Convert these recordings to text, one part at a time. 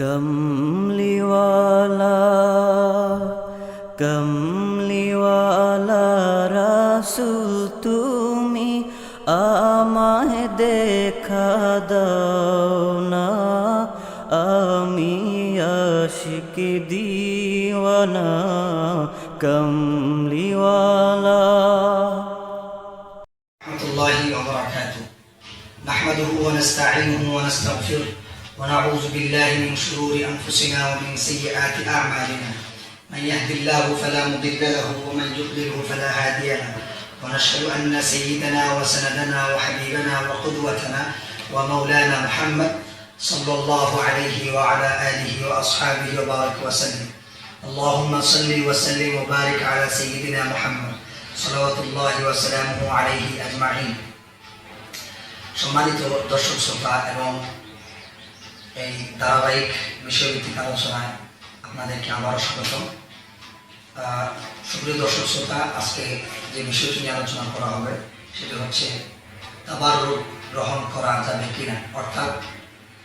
কমলিওয়ালা কমলিওয়ালা রাসূল তুমি আমায় দেখা দাও না, আমি আশিক দিওয়ানা কমলিওয়ালা। রাহমাতুল্লাহি ওয়া বারাকাতুহু। নাহমাদুহু ওয়া নাস্তাঈনুহু ওয়া নাস্তাগফিরুহ ওয়া নাউযু বিল্লাহি মিন শুরুরি আনফুসিনা ওয়া মিন সাইয়্যাতি আ'মালিনা। মান ইয়াহদিল্লাহু ফালা মুদিল্লা লাহু ওয়া মান ইউদ্লিলহু ফালা হাদিয়া লাহু। ওয়া নাশহাদু আন্না সাইয়্যিদানা ওয়া সানাদানা ওয়া হাবিবানা ওয়া কুদওয়াতানা ওয়া মাওলানা মুহাম্মদ সাল্লাল্লাহু আলাইহি ওয়া আলা আলিহি ওয়া আসহাবিহি ওয়া বারাক ওয়া সাল্লাম। আল্লাহুম্মা সাল্লি ওয়া সাল্লিম ওয়া বারিক আলা সাইয়্যিদিনা মুহাম্মদ সাল্লাল্লাহু ওয়া সাল্লামু আলাইহি আজমাইন। সম্মানিত দর্শক শ্রোতা এবং এই ধারাবাহিক বিষয়ভিত্তিক আলোচনায় আপনাদেরকে আবারও স্বাগতম। সুপ্রিয় দর্শক শ্রোতা, আজকে যে বিষয়টি নিয়ে আলোচনা করা হবে সেটি হচ্ছে তাবাররুক গ্রহণ করা যাবে কিনা, অর্থাৎ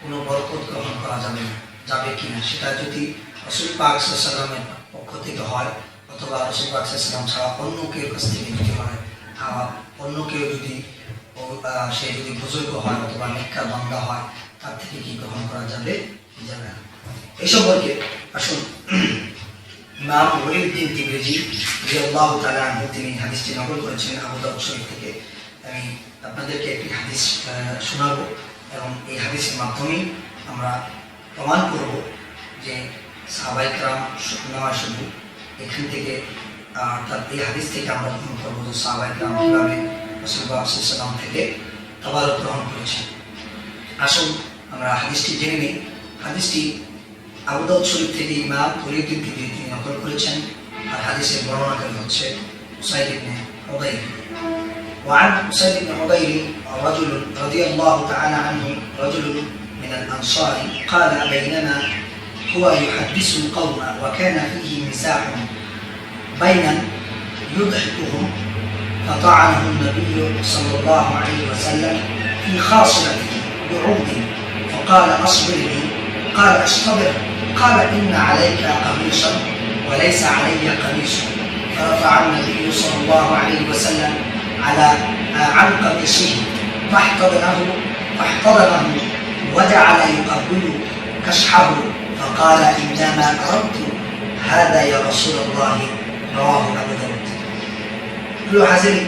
কোনো বরকত গ্রহণ করা যাবে কিনা, সেটা যদি রাসূল পাক সাল্লাল্লাহু আলাইহি ওয়াসাল্লামের পক্ষ থেকে হয় অথবা রাসূল পাক সাল্লাল্লাহু আলাইহি ওয়াসাল্লাম ছাড়া অন্য কেউ কাছ থেকে যদি হয়, অন্য কেউ যদি সে যদি বুজুর্গ হয় অথবা নেককার বান্দা হয়, তার থেকে কি গ্রহণ করা যাবে না, এই সম্পর্কে আসুন ইমাম ওয়ালিউদ্দিন তিরমিজি রাদিয়াল্লাহু তাআলা আনহু তিনি হাদিসটি নকল করেছেন আবু দাউদ শরীফ থেকে। আমি আপনাদেরকে একটি হাদিস শোনাবো এবং এই হাদিসের মাধ্যমে আমরা প্রমাণ করব যে সাহাবায়ে কেরাম নয় শুধু এখান থেকে, অর্থাৎ এই হাদিস থেকে আমরা গ্রহণ করবো যে সাহাবায়ে কেরাম কিভাবে রাসূল সাল্লাল্লাহু আলাইহি ওয়াসাল্লাম থেকে তাবারুক গ্রহণ করেছেন। আসুন আমরা হাদিসটি জেনে নিই। হাদিসটি আবু দাউদ শরীফ থেকে ইমাম ওয়ালিউদ্দিন তিরমিজি তিনি নকল করেছেন। আর হাদিসের বর্ণনাকারী হচ্ছে উসাইদ ইবনে হুদাইর। وعن أسيد بن حضير رجل رضي الله تعالى عنه رجل من الأنصار قال بينما هو يحدث القوم وكان فيه مساح بينا يضحكهم فطعنه النبي صلى الله عليه وسلم في خاصرته بعود فقال أصبرني، قال أصطبر، قال إن عليك قميصا وليس علي قميص، فرفع النبي صلى الله عليه وسلم على عن قميصه فاحتضنه وجعل يقبل كشحه فقال إنما أردت هذا يا رسول الله، رواه أبو داود। প্রিয় হাজিরিন,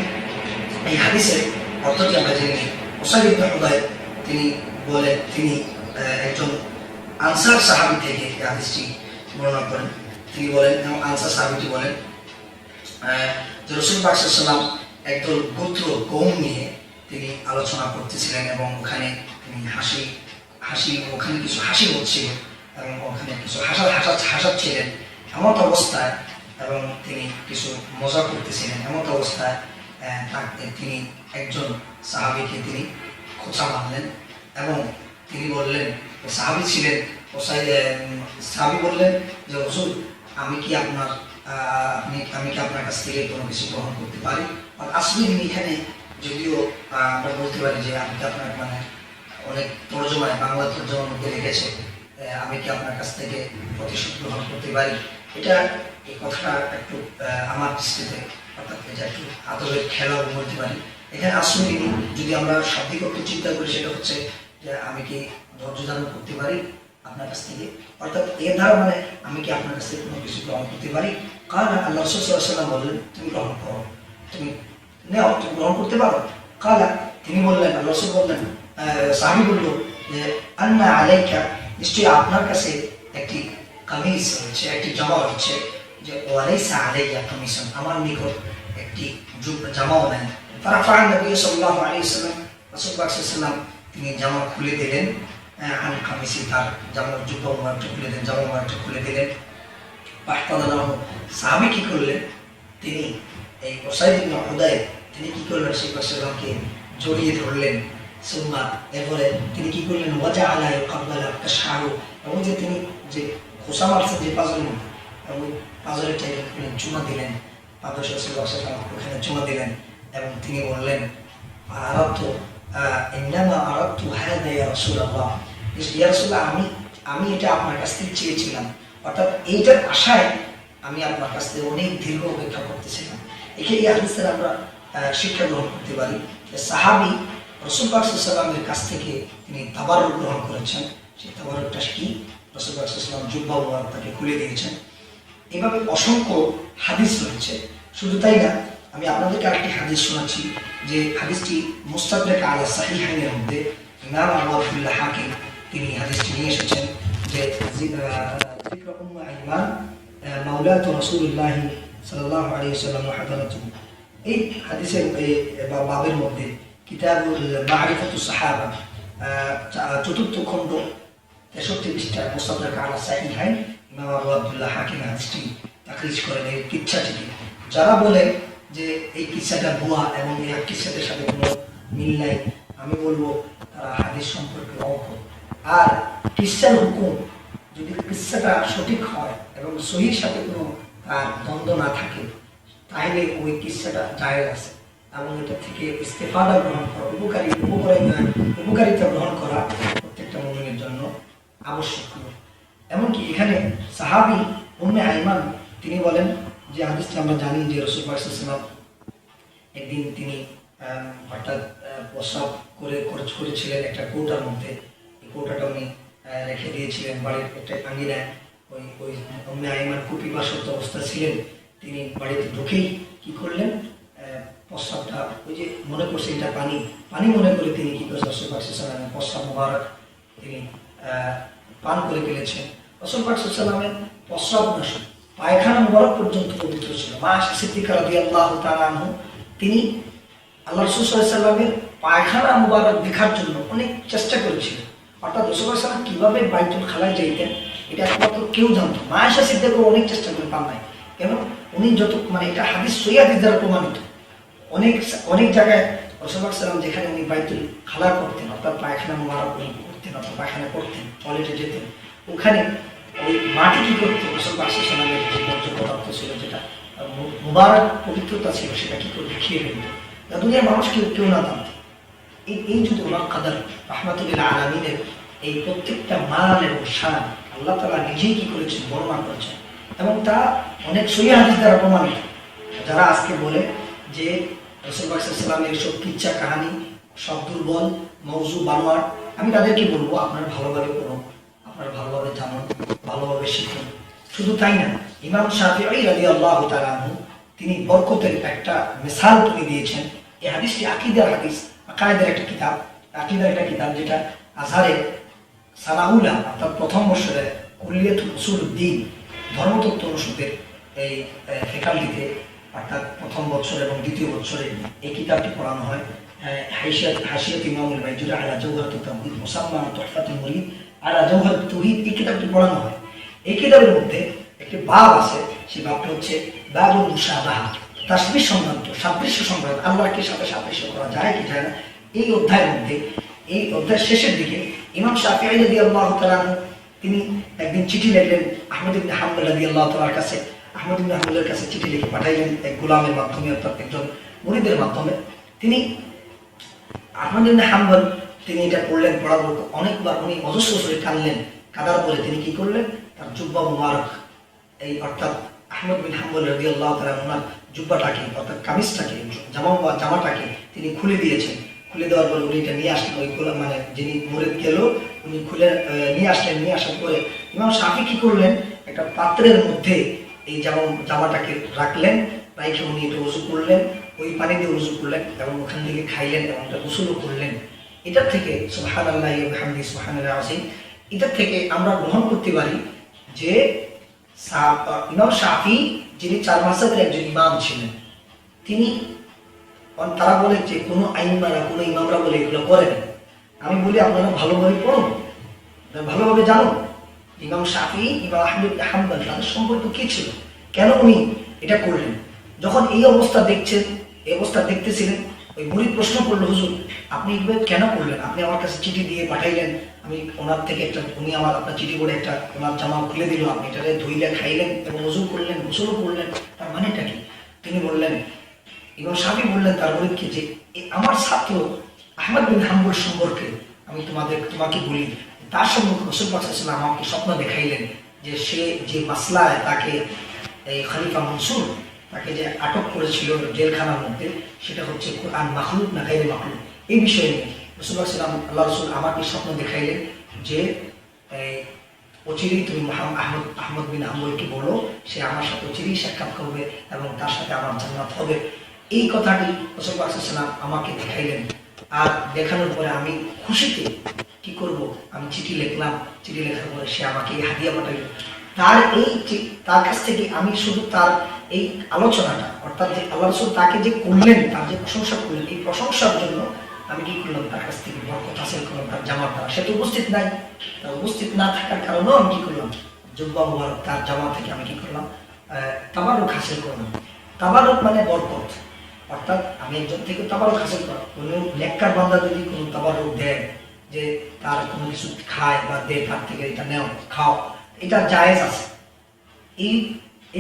এই হাদিসের অর্থটি আমরা জেনে নিই। উসাইদ ইবনে হুদাইর তিনি বলেন, তিনি একজন আনসার সাহাবী থেকে এই হাদিসটি বর্ণনা করেন। তিনি বলেন, এবং আনসার সাহাবীটি বলেন যে রাসূল পাক সাল্লাল্লাহু আলাইহি ওয়াসাল্লাম একদল গোত্র কওম নিয়ে তিনি আলোচনা করতেছিলেন এবং ওখানে তিনি ওখানে কিছু হাসি হচ্ছিল এবং ওখানে কিছু হাসাচ্ছিলেন এমন অবস্থায়, এবং তিনি কিছু মজা করতেছিলেন এমন অবস্থায় তিনি একজন সাহাবীকে তিনি খোঁচা মারলেন এবং তিনি বললেন, সাহাবী ছিলেন, সাহাবী বললেন যে হুজুর, আমি কি আপনার কাছ থেকে কোনো কিছু গ্রহণ করতে পারি? আর আসলে এখানে যদিও আমরা বলতে পারি যে আমি কি আপনার অনেক তর্জমায় বাংলা তর্জমার মধ্যে লিখেছে আমি কি আপনার কাছ থেকে প্রতিশোধ গ্রহণ করতে পারি। এই কথাটা একটু আমার দৃষ্টিতে, অর্থাৎ এটা একটু আদরের খেলাও বলতে পারি। এখানে আসলে যদি আমরা শাব্দিক অর্থ চিন্তা করি সেটা হচ্ছে যে আমি কি ধৈর্য ধারণ করতে পারি আপনার কাছ থেকে, অর্থাৎ এর দ্বারা আমি কি আপনার কাছ থেকে কোনো কিছু গ্রহণ করতে পারি। কারণ আল্লাহ রাসূল সাল্লাল্লাহু আলাইহি ওয়াসাল্লাম বললেন, তুমি গ্রহণ করো, তুমি নেও, তুমি গ্রহণ করতে পারো। কালা, তিনি বললেন, আল্লাহ রাসূল বললেন, সাহাবী বলল যে আন্না আলাইকা, নিশ্চয়ই আপনার কাছে একটি কামিজ রয়েছে, একটি জামা রয়েছে, যে ওয়ালাইসা আলাইয়া কামিসুন, আমার নিকট একটি জামাও নাই। ফারাফা নবী সাল্লাল্লাহু আলাইহি ওয়াসাল্লাম, রাসূল পাক সাল্লাল্লাহু আলাইহি ওয়াসাল্লাম তিনি জামা খুলে দিলেন, আন কামিসি, তার জামার জুব্বা মোবারকটা খুলে দিলেন, জামা মোবারকটা খুলে দিলেন। ফাহতাদানাহু, সাহাবী কি করলেন, তিনি এই উসাইদ ইবনে হুদাইর তিনি কি করলেন, রাসূল পাক সাল্লাল্লাহু আলাইহি ওয়াসাল্লামকে জড়িয়ে ধরলেন। সুম্মা, এরপরে তিনি কি করলেন, ওয়াজআলা ইউকাব্বিলু কাশহাহু, এবং যে তিনি যে খোসা মারছেন যে পাঁজরের মধ্যে, এবং পাঁজরের টাইপে চুমা দিলেন, পাঁজর রাসূলুল্লাহ সাল্লাল্লাহু আলাইহি ওয়াসাল্লাম ওখানে চুমা দিলেন এবং তিনি বললেন, ইন্নামা আরাদতু হাযা ইয়া রাসূলুল্লাহ, ইয়া রাসূলুল্লাহ, আমি এটা আপনার কাছ থেকে চেয়েছিলাম, অর্থাৎ এইটার আশায় আমি আপনার কাছ থেকে অনেক দীর্ঘ অপেক্ষা করতেছিলাম। এখানে এই হাদিস থেকে আমরা শিক্ষা গ্রহণ করতে পারি যে সাহাবী রাসূল পাক সাল্লাল্লাহু আলাইহি ওয়াসাল্লামের কাছ থেকে তিনি তাবাররুক গ্রহণ করেছেন। সেই তাবাররুকটা কি? রাসূল পাক সাল্লাল্লাহু আলাইহি ওয়াসাল্লাম জুব্বা মুবারক তাকে খুলে দিয়েছেন। এভাবে অসংখ্য হাদিস রয়েছে। শুধু তাই না, আমি আপনাদেরকে আরেকটি হাদিস শোনাচ্ছি যে হাদিসটি মুস্তাদরাক আলা সাহিহাইনের মধ্যে ইমাম আবু আব্দুল্লাহ হাকিম তিনি হাদিসটি নিয়ে এসেছেন যে যিকর উম্মু আইমান মাওলাতু রাসূলুল্লাহ সাল্লাল্লাহু আলাইহি ওয়াসাল্লাম ওয়া হাদারাতুহু। এই হাদিসের বাবের মধ্যে কিতাবুল মারিফাতুস সাহাবা চতুর্থ খণ্ড 63 পৃষ্ঠা মুস্তাদরাক আলা সাহিহাইন ইমাম আবু আব্দুল্লাহ হাকিম হাদিসটি তাকরিজ করেন এই কিচ্ছাটিকে। যারা বলেন যে এই কিচ্ছাটা ভুয়া এবং এই কিচ্ছাদের সাথে কোনো মিল নাই, আমি বলবো তারা হাদিস সম্পর্কে অজ্ঞ। আর কিচ্ছার হুকুম যদি কিচ্ছাটা সঠিক হয় এবং সহির সাথে কোনো তার দ্বন্দ্ব না থাকে, তাহলে ওই কিচ্ছাটা জায়েজ আছে এবং এটা থেকে ইস্তেফাদা গ্রহণ করা, উপকারিতা গ্রহণ করা প্রত্যেকটা মুমিনের জন্য আবশ্যকীয়। এমনকি এখানে সাহাবী উম্মে আইমান তিনি বলেন যে হাদিসটি আমরা জানি যে রাসূল পাক সাল্লাল্লাহু আলাইহি ওয়াসাল্লাম একদিন তিনি হঠাৎ প্রস্রাব করেছিলেন একটা কৌটার মধ্যে। এই কৌটাটা উনি রেখে দিয়েছিলেন বাড়ির একটা আঙ্গিনায়। ওই উম্মে আইমান খুব পিপাসিত অবস্থা ছিলেন। তিনি বাড়িতে ঢুকেই কি করলেন, প্রস্রাবটা ওই যে মনে করছে এটা পানি মনে করে তিনি কি করেছেন, রাসূল পাক সাল্লাল্লাহু আলাইহি ওয়াসাল্লামের প্রস্রাব মুবারক তিনি পান করে ফেলেছেন। রাসূল পাক সাল্লাল্লাহু আলাইহি ওয়াসাল্লামের প্রস্রাব নয়, পায়খানা মুবারক পর্যন্ত পবিত্র ছিল। মা আয়েশা সিদ্দিকা রাদিয়াল্লাহু তাআলা আনহা তিনি আল্লাহ রাসূল সাল্লাল্লাহু আলাইহি ওয়াসাল্লামের পায়খানা মুবারক দেখার জন্য অনেক চেষ্টা করেছিলেন। অর্থাৎ রাসূল সাল্লাল্লাহু আলাইহি ওয়াসাল্লাম কিভাবে বাইতুল খালায় যাইতেন এটা একমাত্র কেউ জানত। মা আয়েশা সিদ্দিকা অনেক চেষ্টা করে পান নাই। কেন? উনি যত এটা হাদিস সহিহ হাদিস দ্বারা প্রমাণিত। অনেক জায়গায় রাসূল সাল্লাল্লাহু আলাইহি ওয়াসাল্লাম যেখানে উনি বাইতুল খালা করতেন, অর্থাৎ পায়খানা মুবারক করতেন অথবা পায়খানা করতেন, টয়লেটে যেতেন, ওখানে ওই মাটি কি করতে রাসূল পাক সাল্লাল্লাহু আলাইহি ওয়াসাল্লামের যে বর্জ্য পদার্থ ছিল, যেটা মুবারক পবিত্রতা ছিল, সেটা কি করে খেয়ে ফেলত। দুনিয়ার মানুষ কেউ না জানত। এই যদি ওনার কাদার রাহমাতুল আলামিনের এই প্রত্যেকটা মান এবং শান আল্লাহ তাআলা নিজেই কি করেছেন, বর্ণনা করেছেন এবং তা অনেক সহিহ হাদিস দ্বারা প্রমাণিত। যারা আজকে বলে যে রাসূল পাক সাল্লাল্লাহু আলাইহি ওয়াসাল্লামের সব কিচ্ছা কাহিনী সব দুর্বল, মওযু, বানোয়াট, আমি তাদেরকে বলবো আপনারা ভালোভাবে পড়ুন, আপনারা ভালোভাবে জানুন, ভালোভাবে শিখুন। শুধু তাই না, ইমাম শাফিঈ রাদিয়াল্লাহু তাআলা আনহু তিনি বরকতের একটা মিসাল তুলে দিয়েছেন। এই হাদিসটি আকীদার হাদিস, আকায়েদের একটা কিতাব, যেটা আজহারে সানাউলা অর্থাৎ প্রথম বর্ষের কুল্লিয়াতুল উসুলুদ্দিন ধর্মতত্ত্ব অনুষদের এই ফ্যাকাল্টিতে অর্থাৎ প্রথম বছর এবং দ্বিতীয় বছরে এই কিতাবটি পড়ানো হয়। হাশিয়াত ইমামুল বাইজুরি আলা জাওহারাতুত তাওহীদ মুসাম্মা তুহফাতুল মুরিদ আলা জাওহারাতুত তাওহীদ, এই কিতাবটি পড়ানো হয়। এই কিতাবের মধ্যে একটি বাব আছে, সেই বাবটা হচ্ছে বাবুল মুশাবাহা, তাসবিহ সংক্রান্ত, সাদৃশ্য সংক্রান্ত, আল্লাহকে সাথে সাদৃশ্য করা যায় কি যায় না। এই অধ্যায়ের মধ্যে, এই অধ্যায়ের শেষের দিকে ইমাম শাফিঈ রাদিয়াল্লাহু তাআলা তিনি একদিন চিঠি লিখলেন আহমদ ইবনে হাম্বল রাদিয়াল্লাহু তাআলার কাছে। আহমদ ইবনে হাম্বলের কাছে চিঠি লিখে পাঠাইলেন এক গোলামের মাধ্যমে, অর্থাৎ একজন মুরিদের মাধ্যমে। তিনি আহমদ ইবনে হাম্বল তিনি এটা পড়লেন, পড়ার পর অনেকবার উনি অজস্র করে কাঁদলেন। কাঁদার পরে তিনি কি করলেন, তার জুব্বা মুবারক এই অর্থাৎ আহমদ বিন হাম্বল রাদিয়াল্লাহু তাআলা ওনার জুব্বাটাকে অর্থাৎ কামিজটাকে, জামাটাকে তিনি খুলে দিয়েছেন। খুলে দেওয়ার পরে উনি এটা নিয়ে আসলেন, ওই গোলাম মানে যিনি মুরিদ গেল উনি খুলে নিয়ে আসলেন। নিয়ে আসার পরে ইমাম শাফি কি করলেন, একটা পাত্রের মধ্যে এই জামাটাকে রাখলেন, রাইখে উনি এটা ওযু করলেন, ওই পানি দিয়ে ওযু করলেন এবং ওখান থেকে খাইলেন এবং এটা গোসলও করলেন। এটার থেকে সুবহানাল্লাহি ওয়া বিহামদিহি সুবহানাল্লাহিল আযীম, এটার থেকে আমরা গ্রহণ করতে পারি যে ইমাম শাফি যিনি 4 মাযহাবের একজন ইমাম ছিলেন, তিনি তারা বলে যে কোনো আইনমারা কোনো ইমামরা বলে এগুলো করেন। আমি বলি আপনারা ভালোভাবে পড়ুন, ভালোভাবে জানুন ইমাম শাফি, ইমাম আহমদ ইবনে হাম্বল তাদের সম্পর্ক কি ছিল, কেন উনি এটা করলেন। যখন এই অবস্থা দেখতেছিলেন, ওই মুরিদ প্রশ্ন করলো, হুজুর আপনি এভাবে কেন করলেন? আপনি আমার কাছে চিঠি দিয়ে পাঠাইলেন, আমি ওনার থেকে উনি আপনার চিঠি করে একটা ওনার জামা খুলে দিল, আপনি এটাকে ধুইলে খাইলেন এবং ওযু করলেন, গোসলও করলেন, তার মানেটা কি? তিনি বললেন, ইমাম শাফি বললেন তার মুরিদকে যে আমার ছাত্র আহমদ বিন হাম্বল সম্পর্কে আমি তোমাকে বলি, তার সম্মুখে রাসূল পাক সাল্লাল্লাহু আলাইহি ওয়াসাল্লাম আমাকে স্বপ্ন দেখাইলেন যে সে যে মাসলায় তাকে এই খলিফা মনসুর তাকে যে আটক করেছিল জেলখানার মধ্যে, সেটা হচ্ছে কোরআন মাখলুক না গায়রে মাখলুক, এই বিষয়ে নিয়ে রাসূল পাক সাল্লাল্লাহু আলাইহি ওয়াসাল্লাম আল্লাহ রাসূল আমাকে স্বপ্ন দেখাইলেন যে অচিরেই তুমি আহমদ বিন হাম্বলকে বলো সে আমার সাথে অচিরেই সাক্ষাৎ করবে এবং তার সাথে আমার জান্নাত হবে। এই কথাটি রাসূল পাক সাল্লাল্লাহু আলাইহি ওয়াসাল্লাম আমাকে দেখাইলেন। আর দেখানোর পরে আমি খুশিতে কি করব, আমি চিঠি লিখলাম, চিঠি লেখার পরে সে আমাকে এই হাদিয়া পাঠাইল। তার কাছ থেকে আমি শুধু তার এই আলোচনাটা, অর্থাৎ যে আল্লাহ রাসূল তাকে যে করলেন, তার যে প্রশংসা করলেন, এই প্রশংসার জন্য আমি কি করলাম, তার কাছ থেকে বরকত হাসিল করলাম তার জামার দ্বারা। সে তো উপস্থিত নাই, তার উপস্থিত না থাকার কারণেও আমি কি করলাম, জুব্বা মুবারক তার জামা থেকে আমি কি করলাম, তাবারুক হাসিল করলাম। তাবারুক মানে বরকত, অর্থাৎ আমি একজন থেকে তাবারুক হাসিল করা। কোনো নেককার বান্দা যদি কোনো তাবারুক দেয়, যে তার কোনো কিছু খায় বা দেয়, তার থেকে এটা নেও, খাও, এটা জায়েজ আছে। এই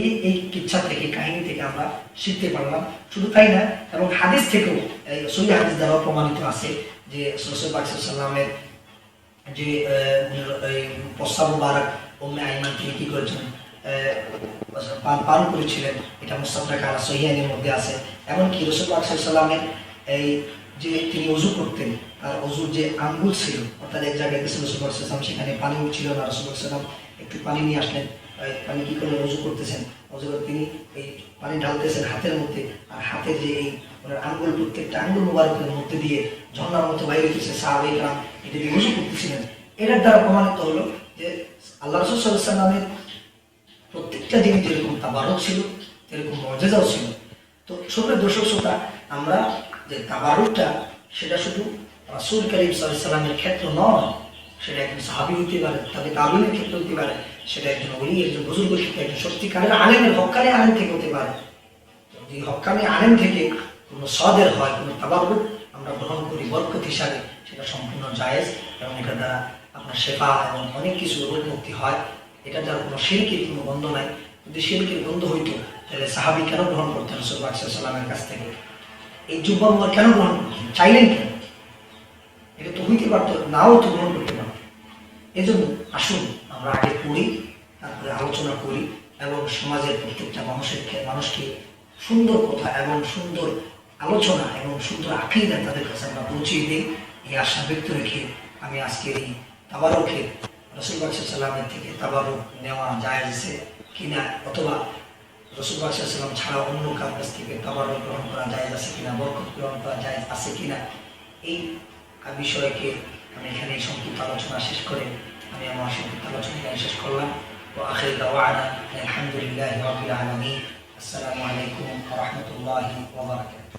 এই এই কিচ্ছা থেকে, কাহিনী থেকে আমরা শিখতে পারলাম। শুধু তাই না, এবং হাদিস থেকেও সহিহ হাদিস দ্বারা প্রমাণিত আছে যে রাসূল পাক সাল্লাল্লাহু আলাইহি ওয়াসাল্লামের যে প্রস্তাব মুবারক উম্মে আইমান থেকে কি করেছেন, পান করেছিলেন, এটা মুস্তাদরাক আলা সহিহাইনের মধ্যে আছে। এমনকি রাসূল পাক সাল্লাল্লাহু আলাইহি ওয়াসাল্লামের এই যে তিনি ওযু করতেন, তার ওযুর যে আঙ্গুল ছিল, অর্থাৎ এক জায়গায় গেছিল রাসূল পাক সাল্লাল্লাহু আলাইহি ওয়াসাল্লাম, সেখানে পানি ছিল না, রাসূল পাক সাল্লাল্লাহু আলাইহি ওয়াসাল্লাম একটু পানি নিয়ে আসলেন, পানি কি করে ওযু করতেছেন, ওযু করে তিনি এই পানি ঢালতেছেন হাতের মধ্যে, আর হাতের যে এই আঙ্গুল, প্রত্যেকটা আঙ্গুল মুবারকের মধ্যে দিয়ে ঝর্ণার মতো বাইরে হইতেছে, সাহাবায়ে কেরাম এটা দিয়ে ওযু করতেছিলেন। এটার দ্বারা প্রমাণিত হলো যে আল্লাহ রাসূল সাল্লাল্লাহু আলাইহি ওয়াসাল্লামের প্রত্যেকটা জিনিস যেরকম তাবারুক ছিল, এরকম মুজিজাও ছিল। তো সুপ্রিয় দর্শক শ্রোতা, আমরা যে তাবারুকটা, সেটা শুধু রাসূল করিম সাল্লাল্লাহু আলাইহি ওয়াসাল্লামের ক্ষেত্রে নয়, সেটা একজন সাহাবী হতে পারে, তবে তাবিঈনের ক্ষেত্রে হতে পারে, সেটা একজন ওলি, একজন বুজুর্গের ক্ষেত্রে, একজন সত্যিকারের আলেমের, হক্কানি আলেম থেকে হতে পারে। যদি হক্কানি আলেম থেকে কোনো সদের হয়, কোনো তাবারুক আমরা গ্রহণ করি বরকত হিসাবে, সেটা সম্পূর্ণ জায়েজ, এবং এটা দ্বারা আপনার শেফা এবং অনেক কিছু রোগ মুক্তি হয়। এটা দ্বারা কোনো শিরকের কোনো গন্ধ নাই। যদি শিরকের গন্ধ হইতো, তাহলে সাহাবী কেন গ্রহণ করতেন রাসূল পাক সাল্লাল্লাহু আলাইহি ওয়াসাল্লামের কাছ থেকে? এই জুব্বা মুবারক কেন গ্রহণ করতেন, চাইলেন কেন? এটা তো হইতে পারতো, নাও তো গ্রহণ করতে পারতো। এজন্য আসুন আমরা আগে পড়ি, তারপরে আলোচনা করি, এবং সমাজের প্রত্যেকটা মানুষকে সুন্দর কথা এবং সুন্দর আলোচনা এবং সুন্দর আকীদা তাদের কাছে আমরা পৌঁছিয়ে দিই। এই আশা ব্যক্ত রেখে আমি আজকের এই তাবারুকে রাসূল পাক সাল্লাল্লাহু আলাইহি ওয়াসাল্লামের থেকে তাবারুক নেওয়া জায়েজ আছে কিনা, অথবা রাসূল পাক সাল্লাল্লাহু আলাইহি ওয়াসাল্লাম ছাড়া অন্য কারো কাছ থেকে তাবারুক গ্রহণ করা জায়েজ আছে কিনা, বরকত গ্রহণ করা জায়েজ আছে কিনা, এই বিষয়কে আমি এখানে সংক্ষিপ্ত আলোচনা শেষ করে আমি আমার সংক্ষিপ্ত আলোচনা শেষ করলাম। ওয়া আখিরু দাওয়ানা আলহামদুলিল্লাহি রাব্বিল আলামিন। আসসালামু আলাইকুম ওয়া রাহমাতুল্লাহি ওয়া বারাকাতুহু।